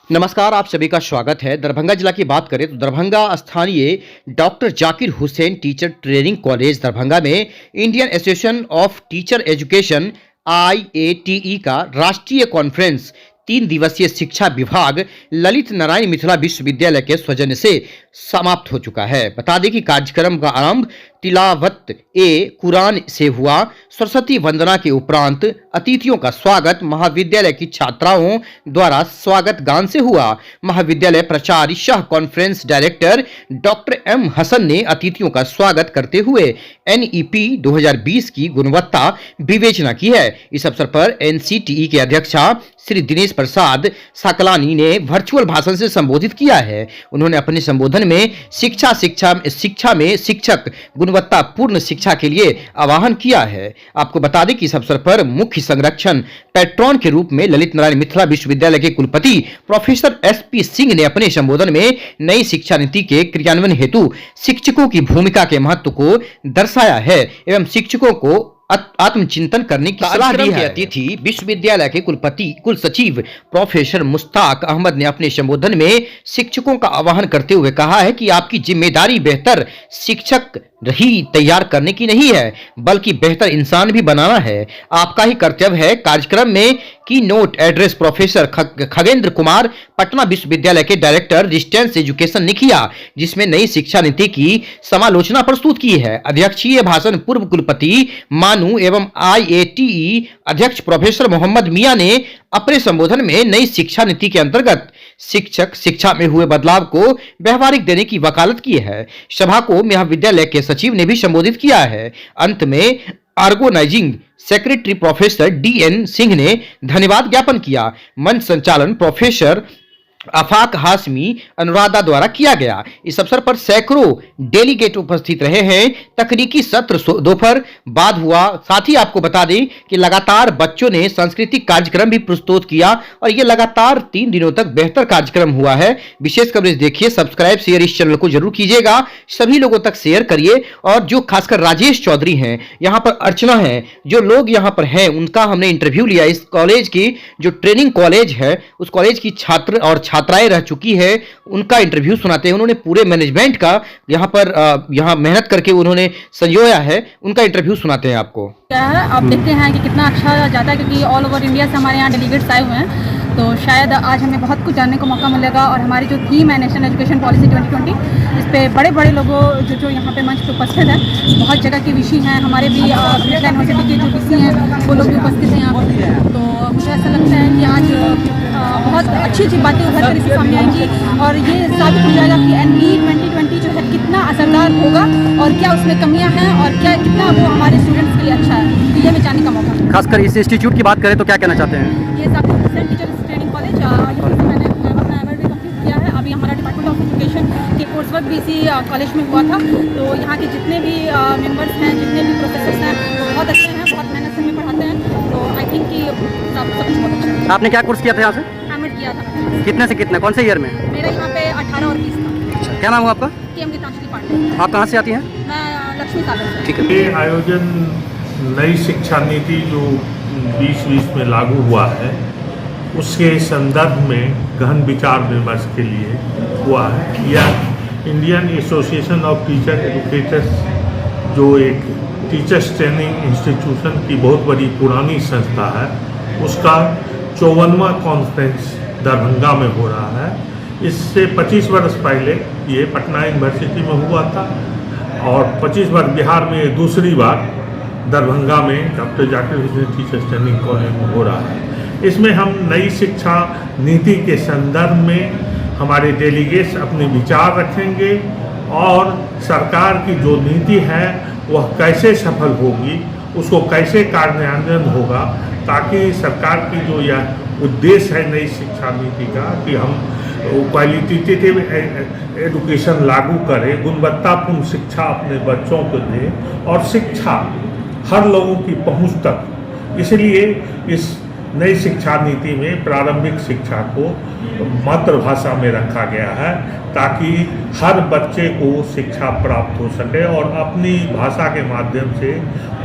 नमस्कार, आप सभी का स्वागत है। दरभंगा जिला की बात करें तो दरभंगा स्थानीय doctor Zakir Hussain teacher training college Darbhanga में Indian association of teacher education IATE का राष्ट्रीय कॉन्फ्रेंस 3 दिवसीय शिक्षा विभाग ललित नारायण मिथिला विश्वविद्यालय के सौजन्य से समाप्त हो चुका है। बता दें कि कार्यक्रम का आरंभ तिलावत कुरान से हुआ। सरस्वती वंदना के उपरांत अतिथियों का स्वागत महाविद्यालय की छात्राओं द्वारा स्वागत गान से हुआ। महाविद्यालय प्राचार्य सह conference director doctor M Hasan ने अतिथियों का स्वागत करते हुए NEP 2020 की गुणवत्ता विवेचना की है। इस अवसर पर NCTE के अध्यक्षा श्री दिनेश प्रसाद सकलानी ने वर्चुअल भाषण से संबोधित किया है। उन्होंने अपने संबोधन में शिक्षा में शिक्षक गुणवत्तापूर्ण शिक्षा के लिए आह्वान किया है। आपको बता दें कि इस अवसर पर मुख्य संरक्षण पैट्रॉन के रूप में ललित नारायण मिथिला विश्वविद्यालय के कुलपति प्रोफेसर SP सिंह ने अपने संबोधन में नई शिक्षा नीति के क्रियान्वयन हेतु शिक्षकों की भूमिका के महत्व को दर्शाया है एवं शिक्षकों को आत्मचिंतन करने की सलाह दी है। अतिथि विश्वविद्यालय के कुल सचिव प्रोफेसर मुश्ताक अहमद ने अपने संबोधन में शिक्षकों का आह्वान करते हुए कहा है कि आपकी जिम्मेदारी बेहतर शिक्षक ही तैयार करने की नहीं है बल्कि बेहतर इंसान भी बनाना है। आपका ही कर्तव्य है। कार्यक्रम में की note address professor Khagendra Kumar Patna विश्वविद्यालय के डायरेक्टर डिस्टेंस एजुकेशन ने किया, जिसमें नई शिक्षा नीति की समालोचना प्रस्तुत की है। अध्यक्षीय भाषण पूर्व कुलपति मानू एवं IATE अध्यक्ष प्रोफेसर मोहम्मद मियां ने अपने संबोधन में नई शिक्षा नीति के अंतर्गत शिक्षक शिक्षा में हुए बदलाव को व्यवहारिक देने की वकालत की है। सभा को महाविद्यालय के सचिव ने भी संबोधित किया है। अंत में organising secretary professor DN Singh ने धन्यवाद ज्ञापन किया। मंच संचालन प्रोफेसर आफाक हाशमी अनुराधा द्वारा किया गया। इस अवसर पर सैकड़ों डेलीगेट उपस्थित रहे हैं। तकनीकी सत्र दोपहर बाद हुआ। साथ ही आपको बता दें कि लगातार बच्चों ने सांस्कृतिक कार्यक्रम भी प्रस्तुत किया और ये लगातार 3 दिनों तक बेहतर कार्यक्रम हुआ है। विशेष कवरेज देखिए, सब्सक्राइब शेयर इस चैनल को जरूर कीजिएगा, सभी लोगों तक शेयर करिए। और जो खासकर राजेश चौधरी हैं, यहाँ पर अर्चना है, जो लोग यहाँ पर हैं उनका हमने इंटरव्यू लिया। इस कॉलेज की जो ट्रेनिंग कॉलेज है उस कॉलेज की छात्र और छात्राएं रह चुकी है, उनका इंटरव्यू सुनाते हैं। उन्होंने पूरे मैनेजमेंट का यहाँ पर यहाँ मेहनत करके उन्होंने संजोया है, उनका इंटरव्यू सुनाते हैं आपको। क्या है, आप देखते हैं कि कितना अच्छा जाता है क्योंकि ऑल ओवर इंडिया से हमारे यहाँ डेलीगेट्स आए हुए हैं, तो शायद आज हमें बहुत कुछ जानने को मौका मिलेगा। और हमारी जो थीम है नेशनल एजुकेशन पॉलिसी 2020, इस पे बड़े बड़े लोगों जो यहाँ पे मंच पे उपस्थित हैं, बहुत जगह के विषय हैं। हमारे भी यूनिवर्सिटी के जो विषय हैं वो लोग भी उपस्थित हैं यहाँ पर। तो मुझे ऐसा लगता है कि आज बहुत अच्छी अच्छी बातें उभर कर इसके सामने आएंगी और ये साबित हो जाएगा कि NEP 2020 जो है कितना असरदार होगा और क्या उसमें कमियां हैं और क्या कितना वो हमारे स्टूडेंट्स के लिए अच्छा है। तो ये भी जानने का मौका। खासकर इस इंस्टीट्यूट की बात करें तो क्या कहना चाहते हैं? ये Zakir Hussain teacher training college, मैंने अपना MA भी कंप्लीट किया है। अभी हमारा डिपार्टमेंट ऑफ एजुकेशन के कोर्स वर्क भी इसी कॉलेज में हुआ था। तो यहाँ के जितने भी मेम्बर्स हैं, जितने भी प्रोफेसर्स हैं, वो बहुत अच्छे हैं, बहुत मेहनत से हमें पढ़ाते हैं। तो आई थिंक कि सब कुछ बहुत अच्छा है। आपने क्या कोर्स किया था यहाँ से? एमएड किया था। कितने से कितना, कौन से ईयर में? मेरा यहाँ पे 18 और 20 था। अच्छा, क्या नाम हुआ आपका? KM गीतांजलि पांडे। आप कहाँ से आती हैं? मैं लक्ष्मी सागर से। ठीक है। ये आयोजन नई शिक्षा नीति जो 2020 में लागू हुआ है उसके संदर्भ में गहन विचार विमर्श के लिए हुआ है। यह Indian association of teacher educators जो एक टीचर्स ट्रेनिंग इंस्टीट्यूशन की बहुत बड़ी पुरानी संस्था है, उसका 54वां कॉन्फ्रेंस दरभंगा में हो रहा है। इससे 25 वर्ष पहले ये पटना यूनिवर्सिटी में हुआ था और 25 वर्ष बिहार में दूसरी बार दरभंगा में doctor Zakir Hussain teachers training college में हो रहा है। इसमें हम नई शिक्षा नीति के संदर्भ में हमारे डेलीगेट्स अपने विचार रखेंगे और सरकार की जो नीति है वह कैसे सफल होगी, उसको कैसे कार्यान्वयन होगा, ताकि सरकार की जो यह उद्देश्य है नई शिक्षा नीति का कि हम क्वालिटेटिव एजुकेशन लागू करें, गुणवत्तापूर्ण शिक्षा अपने बच्चों को दें और शिक्षा हर लोगों की पहुंच तक। इसलिए इस नई शिक्षा नीति में प्रारंभिक शिक्षा को मातृभाषा में रखा गया है ताकि हर बच्चे को शिक्षा प्राप्त हो सके और अपनी भाषा के माध्यम से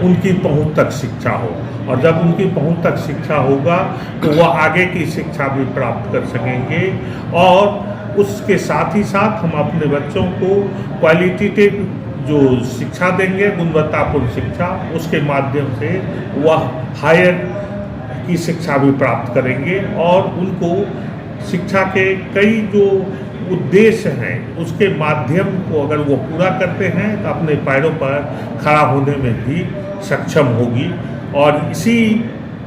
उनकी पहुंच तक शिक्षा हो। और जब उनकी पहुंच तक शिक्षा होगा तो वह आगे की शिक्षा भी प्राप्त कर सकेंगे और उसके साथ ही साथ हम अपने बच्चों को क्वालिटेटिव जो शिक्षा देंगे, गुणवत्तापूर्ण शिक्षा, उसके माध्यम से वह हायर की शिक्षा भी प्राप्त करेंगे और उनको शिक्षा के कई जो उद्देश्य हैं उसके माध्यम को अगर वो पूरा करते हैं तो अपने पैरों पर खड़ा होने में भी सक्षम होगी। और इसी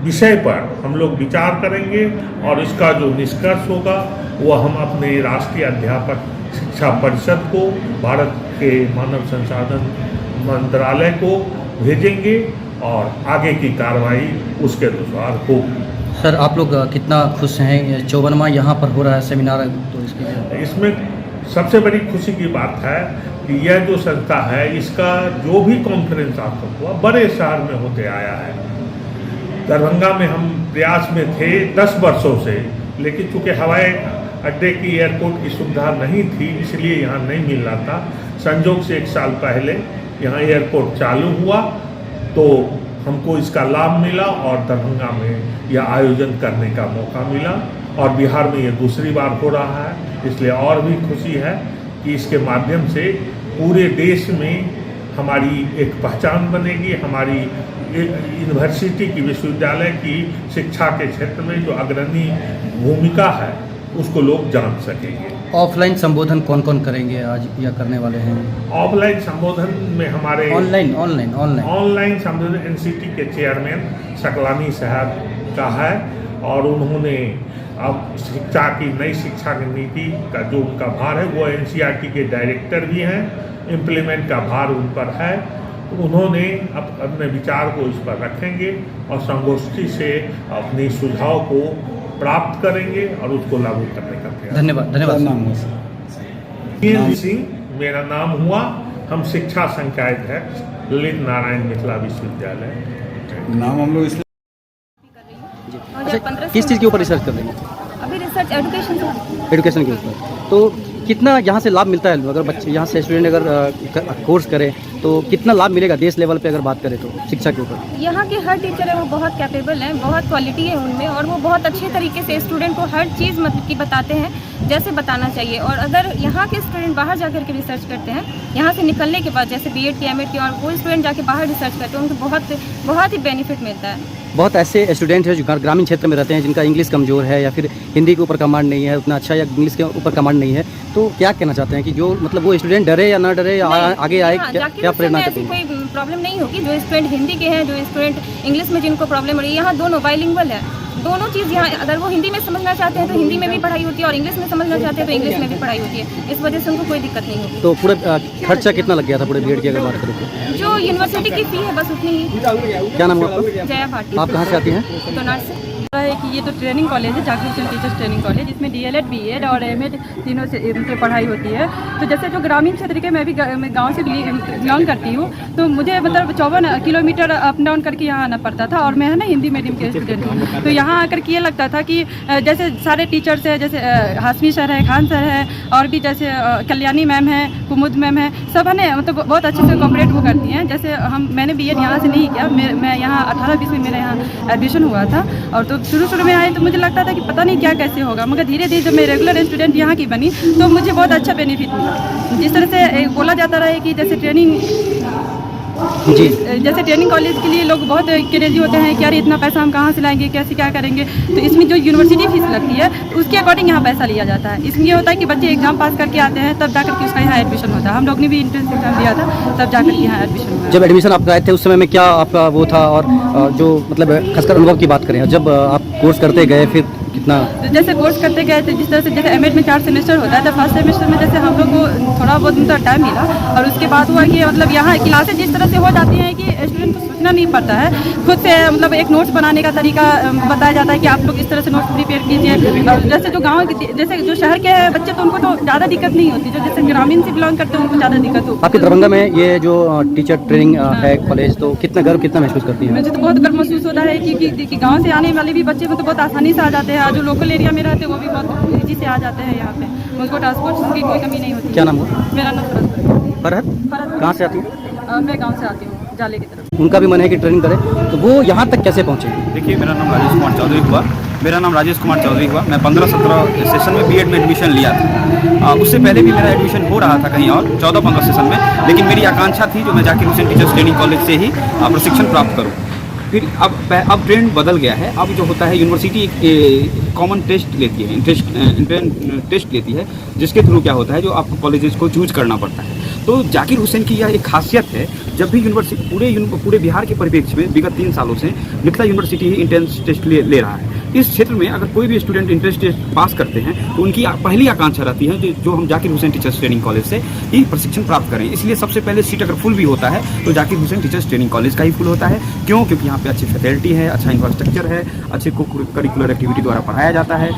विषय पर हम लोग विचार करेंगे और इसका जो निष्कर्ष होगा वह हम अपने राष्ट्रीय अध्यापक शिक्षा परिषद को, भारत के मानव संसाधन मंत्रालय को भेजेंगे और आगे की कार्रवाई उसके अनुसार होगी। सर आप लोग कितना खुश हैं? 54वां यहाँ पर हो रहा है सेमिनार, तो इसमें सबसे बड़ी खुशी की बात है कि यह जो संस्था है इसका जो भी कॉन्फ्रेंस आज तक हुआ बड़े शहर में होते आया है। दरभंगा में हम प्रयास में थे 10 वर्षों से, लेकिन चूँकि हवाई अड्डे की एयरपोर्ट की सुविधा नहीं थी इसलिए यहाँ नहीं मिल रहा था। संजोग से 1 साल पहले यहाँ एयरपोर्ट चालू हुआ तो हमको इसका लाभ मिला और दरभंगा में यह आयोजन करने का मौका मिला और बिहार में ये दूसरी बार हो रहा है, इसलिए और भी खुशी है कि इसके माध्यम से पूरे देश में हमारी एक पहचान बनेगी। हमारी यूनिवर्सिटी की, विश्वविद्यालय की शिक्षा के क्षेत्र में जो अग्रणी भूमिका है उसको लोग जान सकेंगे। ऑफलाइन संबोधन कौन कौन करेंगे आज या करने वाले हैं? ऑफलाइन संबोधन में हमारे ऑनलाइन संबोधन एनसीटी के चेयरमैन सकलानी साहब का है और उन्होंने अब शिक्षा की नई शिक्षा की नीति का जो उनका भार है वो एनसीईआरटी के डायरेक्टर भी हैं, इम्प्लीमेंट का भार उन पर है। तो उन्होंने अपने विचार को इस पर रखेंगे और संगोष्ठी से अपनी सुझाव को प्राप्त करेंगे और उसको लागू करने का प्रयास। धन्यवाद। सिंह मेरा नाम हुआ। हम शिक्षा संकाय अध्यक्ष ललित नारायण मिथिला विश्वविद्यालय। नाम हम लोग अच्छा, किस चीज़ के ऊपर रिसर्च कर रहे हैं? अभी रिसर्च एजुकेशन के ऊपर। तो कितना यहाँ से लाभ मिलता है? अगर बच्चे यहाँ से स्टूडेंट अगर कोर्स करें तो कितना लाभ मिलेगा देश लेवल पे अगर बात करें तो शिक्षा के ऊपर? यहाँ के हर टीचर है वो बहुत कैपेबल हैं, बहुत क्वालिटी है उनमें और वो बहुत अच्छे तरीके से स्टूडेंट को हर चीज़ मतलब कि बताते हैं जैसे बताना चाहिए। और अगर यहाँ के स्टूडेंट बाहर जाकर के रिसर्च करते हैं, यहाँ से निकलने के बाद जैसे बीएड की, एमएड की, और कोई स्टूडेंट जाके बाहर रिसर्च करते हैं उनको बहुत ही बेनिफिट मिलता है। बहुत ऐसे स्टूडेंट हैं जो ग्रामीण क्षेत्र में रहते हैं जिनका इंग्लिश कमज़ोर है या फिर हिंदी के ऊपर कमांड नहीं है उतना अच्छा, या इंग्लिश के ऊपर कमांड नहीं है, तो क्या कहना चाहते हैं कि जो मतलब वो स्टूडेंट डरे या ना डरे या आगे आए, क्या प्रेरणा करते हैं? कोई प्रॉब्लम नहीं होगी। जो स्टूडेंट हिंदी के हैं, जो स्टूडेंट इंग्लिश में जिनको प्रॉब्लम हो रही है, यहाँ दोनों बाइलिंगुअल है। दोनों चीज़ यहाँ अगर वो हिंदी में समझना चाहते हैं तो हिंदी में भी पढ़ाई होती है और इंग्लिश में समझना चाहते हैं तो इंग्लिश में भी पढ़ाई होती है। इस वजह से उनको कोई दिक्कत नहीं होगी। तो पूरा खर्चा कितना लग गया था पूरे बीएड की अगर बात करें तो? जो यूनिवर्सिटी की फी है बस उतनी ही। क्या नाम है आपका? जया भाटी। आप कहाँ से आती हैं? दोनार से। है कि ये तो ट्रेनिंग कॉलेज है, Zakir Hussain teachers training college, इसमें डीएलएड, बीएड और एमएड तीनों से मतलब पढ़ाई होती है। तो जैसे जो ग्रामीण क्षेत्र के मैं भी गांव से बिलोंग करती हूँ, तो मुझे मतलब 54 किलोमीटर अप डाउन करके यहाँ आना पड़ता था और मैं है ना हिंदी मीडियम के स्टूडेंट हूँ। तो यहाँ आकर के ये लगता था कि जैसे सारे टीचर्स हैं, जैसे हाशमी सर है, खान सर है और भी जैसे कल्याणी मैम है, कुमुद मैम है, सब है ना मतलब बहुत अच्छे से कोऑपरेट वो करती हैं। जैसे मैंने बीएड यहाँ से नहीं किया, मैं यहाँ 18-20 में मेरा यहाँ एडमिशन हुआ था और तो शुरू में आए तो मुझे लगता था कि पता नहीं क्या कैसे होगा, मगर धीरे धीरे जब मैं रेगुलर स्टूडेंट यहाँ की बनी तो मुझे बहुत अच्छा बेनिफिट मिला। जिस तरह से बोला जाता रहा है कि जैसे ट्रेनिंग कॉलेज के लिए लोग बहुत क्रेजी होते हैं कि यार इतना पैसा हम कहाँ से लाएंगे, कैसे क्या करेंगे, तो इसमें जो यूनिवर्सिटी फीस लगती है उसके अकॉर्डिंग यहाँ पैसा लिया जाता है। इसमें ये होता है कि बच्चे एग्जाम पास करके आते हैं तब जाकर के उसका यहाँ एडमिशन होता है। हम लोग ने भी इंट्रेंस एग्जाम दिया था तब जाकर के यहाँ एडमिशन हुआ। जब एडमिशन आप आए थे उस समय में क्या आपका वो था, और जो मतलब खासकर अनुभव की बात करें, जब आप कोर्स करते गए फिर कितना? तो जैसे कोर्स करते गए थे, जिस तरह से जैसे एमएड में 4 सेमेस्टर होता है, तो फर्स्ट सेमेस्टर में जैसे हम लोग को थोड़ा बहुत मतलब टाइम मिला, और उसके बाद हुआ कि मतलब यहाँ क्लासेज जिस तरह से हो जाती हैं कि स्टूडेंट को सोचना नहीं पड़ता है, खुद से मतलब एक नोट्स बनाने का तरीका बताया जाता है कि आप लोग इस तरह से नोट्स प्रिपेयर कीजिए। जैसे जो गाँव जैसे जो शहर के बच्चे तो उनको तो ज़्यादा दिक्कत नहीं होती, जो जैसे ग्रामीण से बिलोंग करते हैं उनको ज़्यादा दिक्कत होती है। आपके दरभंगा में ये जो टीचर ट्रेनिंग है कॉलेज, तो कितना गर्व कितना महसूस करती है? मुझे तो बहुत गर्व महसूस होता है कि गांव से आने वाले भी बच्चे तो बहुत आसानी से आ जाते हैं, जो लोकल एरिया में रहते हैं वो भी बहुत ईजी से आ जाते हैं यहाँ पे। मुझको ट्रांसपोर्ट की कोई कमी नहीं होती। क्या नाम हुआ? मेरा नाम फरहत। कहाँ से आती है? मैं गाँव से आती हूँ, जाले की तरफ। उनका भी मन है कि ट्रेनिंग करें, तो वो यहाँ तक कैसे पहुँचे? देखिए, मेरा नाम राजेश कुमार चौधरी हुआ। मैं 15-17 सेशन में बीएड में एडमिशन लिया था। उससे पहले भी मेरा एडमिशन हो रहा था कहीं और 14-15 सेशन में, लेकिन मेरी आकांक्षा थी जो मैं Zakir Hussain teachers training college से ही प्रशिक्षण प्राप्त करूँ। फिर अब ट्रेंड बदल गया है। अब जो होता है, यूनिवर्सिटी एक कॉमन टेस्ट लेती है, टेस्ट लेती है, जिसके थ्रू क्या होता है, जो आपको कॉलेजेस को चूज करना पड़ता है। तो जाकिर हुसैन की यह एक खासियत है, जब भी यूनिवर्सिटी पूरे बिहार के परिप्रेक्ष्य में विगत 3 सालों से मिथिला यूनिवर्सिटी ही इंट्रेंस टेस्ट ले रहा है। इस क्षेत्र में अगर कोई भी स्टूडेंट इंट्रेंस टेस्ट पास करते हैं तो उनकी पहली आकांक्षा रहती है जो हम Zakir Hussain teachers training college से ही प्रशिक्षण प्राप्त करें। इसलिए सबसे पहले सीट अगर फुल भी होता है तो Zakir Hussain teachers training college का ही फुल होता है। क्यों? क्योंकि यहाँ पे अच्छी फैकल्टी है, अच्छा इंफ्रास्ट्रक्चर है, अच्छे को करिकुलर एक्टिविटी द्वारा पढ़ाया जाता है,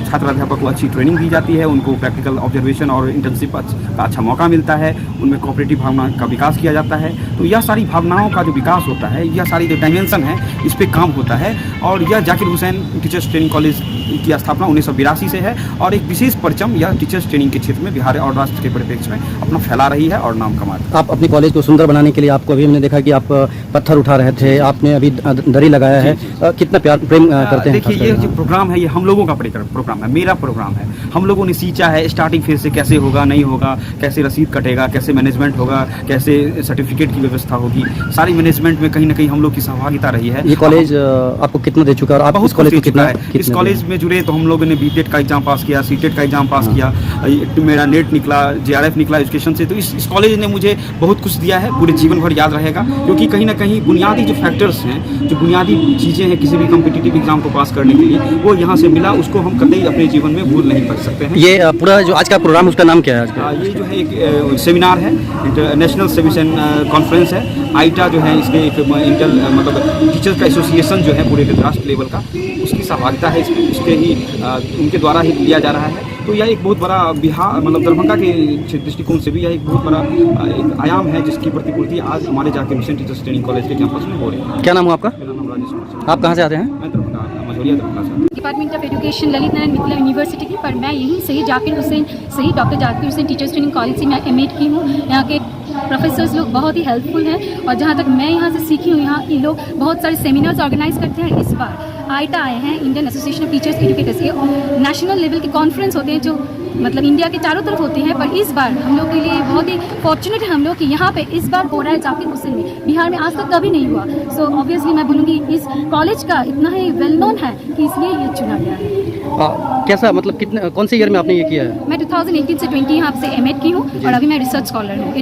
छात्र अध्यापक को अच्छी ट्रेनिंग दी जाती है, उनको प्रैक्टिकल ऑब्जर्वेशन और इंटर्नशिप का अच्छा मौका मिलता है, उनमें कोऑपरेटिव भावना का विकास किया जाता है। तो यह सारी भावनाओं का जो विकास होता है, यह सारी जो डायमेंशन है, इस पर काम होता है। और यह Zakir Hussain teachers training college की स्थापना 1982 से है और एक विशेष परचम यह टीचर्स ट्रेनिंग के क्षेत्र में बिहार और राष्ट्र के परिप्रेक्ष्य में अपना फैला रही है और नाम कमा रही है। आप अपनी कॉलेज को सुंदर बनाने के लिए, आपको अभी हमने देखा कि आप पत्थर उठा रहे थे, आपने अभी दरी लगाया है, कितना प्यार प्रेम करते हैं? देखिए, ये जो प्रोग्राम है, ये हम लोगों का प्रोग्राम है, मेरा प्रोग्राम है। हम लोगों ने सींचा है स्टार्टिंग फेज से, कैसे होगा, नहीं होगा, कैसे रसीद कटेगा, कैसे मैनेजमेंट होगा, कैसे सर्टिफिकेट की व्यवस्था होगी, सारी मैनेजमेंट में कहीं ना कहीं हम लोग की सहभागिता रही है। ये कॉलेज आपको कितना दे चुका है और आप इस कॉलेज को कितना? इस कॉलेज में जुड़े तो हम लोगों ने बीटेट का एग्जाम पास किया, सीटेट का एग्जाम पास किया, मेरा नेट निकला, जेआरएफ निकला एजुकेशन से। तो इस कॉलेज ने मुझे बहुत कुछ दिया है, पूरे जीवन भर याद रहेगा। क्योंकि कहीं ना कहीं बुनियादी जो फैक्टर्स हैं, जो बुनियादी चीज़ें हैं किसी भी कॉम्पिटिटिव एग्जाम को पास करने के लिए, वो यहाँ से मिला, उसको हम कभी अपने जीवन में भूल नहीं कर सकते हैं। ये पूरा जो आज का प्रोग्राम, उसका नाम क्या है आज का? ये जो है एक सेमिनार है, इंटरनेशनल सेमिशन कॉन्फ्रेंस है। आईटा जो है इसमें एक मतलब टीचर्स का एसोसिएशन जो है पूरे राष्ट्र लेवल का, उसकी सहभागिता है इसमें, इसके ही उनके द्वारा ही लिया जा रहा है। तो यह एक बहुत बड़ा बिहार मतलब दरभंगा के दृष्टिकोण से भी यह एक बहुत बड़ा एक आयाम है, जिसकी प्रतिपूर्ति आज हमारे Zakir Hussain teachers training college के कैंपस में हो रही है। क्या नाम हुआ आपका? मेरा नाम राजेश कुमार। आप कहाँ से आते हैं? मैं दरभंगा, मझौलिया दरभंगा से। Department of education Lalit Narayan Mithila university की, पर मैं यहीं से ही doctor Zakir Hussain teachers training college से मैं एमएड की हूँ। यहाँ के प्रोफेसर्स लोग बहुत ही हेल्पफुल हैं और जहाँ तक मैं यहाँ से सीखी हूँ, यहाँ ये लोग बहुत सारे सेमिनार्स ऑर्गेनाइज करते हैं। इस बार आईटा आए हैं, Indian association of teachers educators के नेशनल लेवल के कॉन्फ्रेंस होते हैं जो मतलब इंडिया के चारों तरफ होते हैं, पर इस बार हम लोग के लिए बहुत ही फॉर्चुनेट है हम लोग कि यहाँ पे इस बार हो रहा है जाकिर हुसैन में। बिहार में आज तक कभी नहीं हुआ। सो ऑब्वियसली मैं बोलूँगी इस कॉलेज का इतना ही वेल नोन है कि इसलिए ये चुना गया है। कैसा मतलब कितने कौन से ईयर में आपने ये किया है? मैं 2018 से 20 यहाँ से एमएड की हूँ और अभी मैं रिसर्च स्कॉलर हूँ।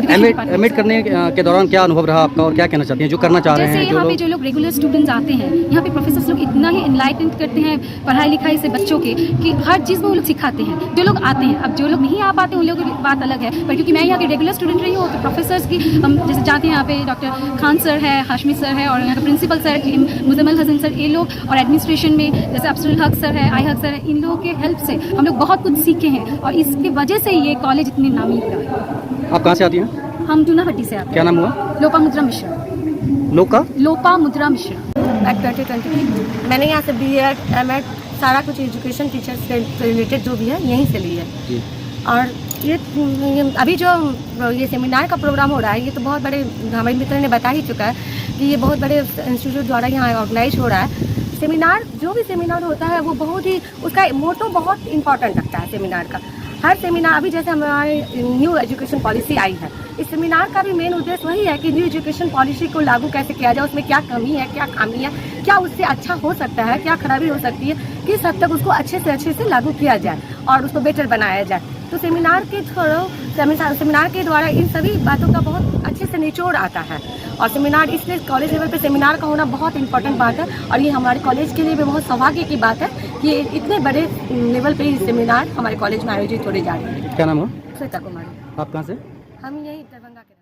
एमएड करने के दौरान क्या अनुभव रहा आपका और क्या कहना चाहते हैं जो करना चाह रहे हैं? जैसे यहाँ पे जो लोग रेगुलर स्टूडेंट्स आते हैं, यहाँ पे प्रोफेसर्स लोग इतना ही एनलाइटन करते हैं पढ़ाई लिखाई से बच्चों के, कि हर चीज़ में वो लोग सिखाते हैं जो लोग आते हैं। अब जो लोग नहीं आ पाते हैं उन लोगों की बात अलग है, पर क्योंकि मैं यहाँ के रेगुलर स्टूडेंट रही हूँ तो प्रोफेसर्स की हम जैसे जाते हैं, यहाँ पे डॉक्टर खान सर है, हाशमी सर है और यहाँ के principal sir Muzammil Hasan sir, ये लोग, और एडमिनिस्ट्रेशन में जैसे अफसरुल हक सर है, आई हक सर है, इन लोगों के हेल्प से हम लोग बहुत कुछ सीखे हैं और इसकी वजह से ये कॉलेज इतनी नामी हुआ है। आप कहाँ से आती हैं? हम जूनाभट्टी से आते हैं। क्या नाम हुआ? लोपामुद्रा मिश्रा। लोपामुद्रा मिश्रा। एट 2023 मैंने यहाँ से बीएड एमएड सारा कुछ एजुकेशन टीचर से रिलेटेड जो भी है यहीं से ली है। और ये अभी जो ये सेमिनार का प्रोग्राम हो रहा है, ये तो बहुत बड़े, हमारे मित्र ने बता ही चुका है कि ये बहुत बड़े इंस्टीट्यूट द्वारा यहाँ ऑर्गेनाइज हो रहा है। सेमिनार, जो भी सेमिनार होता है वो बहुत ही, उसका मोटो बहुत इंपॉर्टेंट रखता है सेमिनार का। हर सेमिनार, अभी जैसे हमारे न्यू एजुकेशन पॉलिसी आई है, इस सेमिनार का भी मेन उद्देश्य वही है कि न्यू एजुकेशन पॉलिसी को लागू कैसे किया जाए, उसमें क्या कमी है, क्या खामी है, क्या उससे अच्छा हो सकता है, क्या खराबी हो सकती है, किस हद तक उसको अच्छे से लागू किया जाए और उसको बेटर बनाया जाए। तो सेमिनार के सेमिनार के द्वारा इन सभी बातों का बहुत अच्छे से निचोड़ आता है। और सेमिनार इसलिए कॉलेज लेवल पे सेमिनार का होना बहुत इंपॉर्टेंट बात है, और ये हमारे कॉलेज के लिए भी बहुत सौभाग्य की बात है कि इतने बड़े लेवल पे ये सेमिनार हमारे कॉलेज में आयोजित होने जा रहे हैं। क्या नाम हो? श्वेता कुमारी। आप कहाँ से? हम यही दरभंगा के